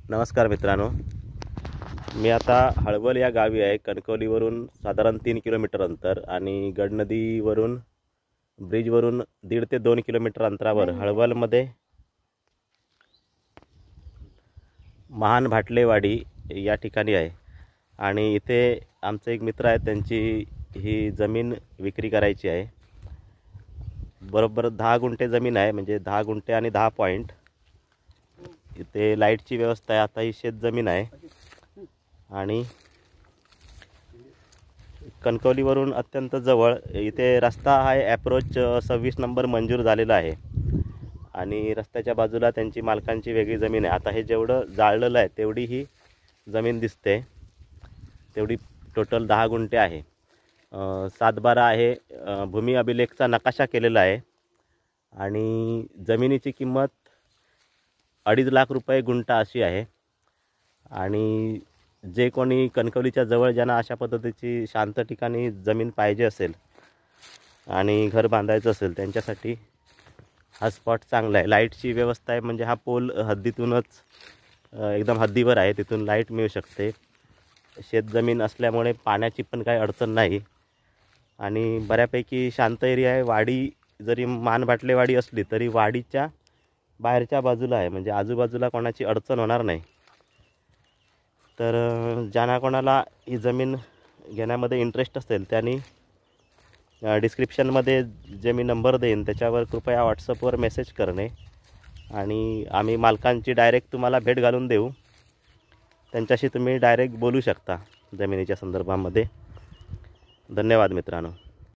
नमस्कार मित्रांनो, मी आता हळवल या गावी आहे. कणकवलीवरून साधारण 3 किलोमीटर अंतर आणि गडनदीवरून ब्रिजवरून 1.5 ते 2 किलोमीटर अंतरावर हळवलमध्ये महान भाटलेवाडी या ठिकाणी आहे. आणि इथे आमचे एक मित्र आहेत, त्यांची ही जमीन विक्री करायची आहे. बरोबर 10 गुंठे जमीन आहे, म्हणजे 10 गुंठे आणि 10 पॉईंट. इथे लाईटची व्यवस्था आहे. आता ही शेत जमीन आहे आणि कणकवलीवरून अत्यंत जवळ. इथे रस्ता आहे, ॲप्रोच 26 नंबर मंजूर झालेला आहे आणि रस्त्याच्या बाजूला त्यांची मालकांची वेगळी जमीन आहे. आता हे जेवढं जाळलेलं आहे तेवढी ही जमीन दिसते, तेवढी टोटल 10 गुंठे आहे. 7/12 आहे. भूमी अभिलेखचा नकाशा केलेला आहे आणि जमिनीची किंमत 2.5 लाख रुपये गुंठा अशी आहे. आणि जे कोणी कणकवलीच्या जवळ ज्यांना अशा पद्धतीची शांत ठिकाणी जमीन पाहिजे असेल आणि घर बांधायचं असेल त्यांच्यासाठी हा स्पॉट चांगला आहे. लाईटची व्यवस्था आहे, म्हणजे हा पोल हद्दीतूनच एकदम हद्दीवर आहे, तिथून लाईट मिळू शकते. शेतजमीन असल्यामुळे पाण्याची पण काही अडचण नाही आणि बऱ्यापैकी शांत एरिया आहे. वाडी जरी मानभाटलेवाडी असली तरी वाडीच्या बाहेरच्या बाजूला आहे, म्हणजे आजूबाजूला कोणाची अडचण होणार नाही. तर ज्यांना कोणाला ही जमीन घेण्यामध्ये इंटरेस्ट असेल त्यांनी डिस्क्रिप्शनमध्ये जे मी नंबर देईन त्याच्यावर कृपया व्हॉट्सअपवर मेसेज करणे आणि आम्ही मालकांची डायरेक्ट तुम्हाला भेट घालून देऊ. त्यांच्याशी तुम्ही डायरेक्ट बोलू शकता जमिनीच्या संदर्भामध्ये. धन्यवाद मित्रांनो.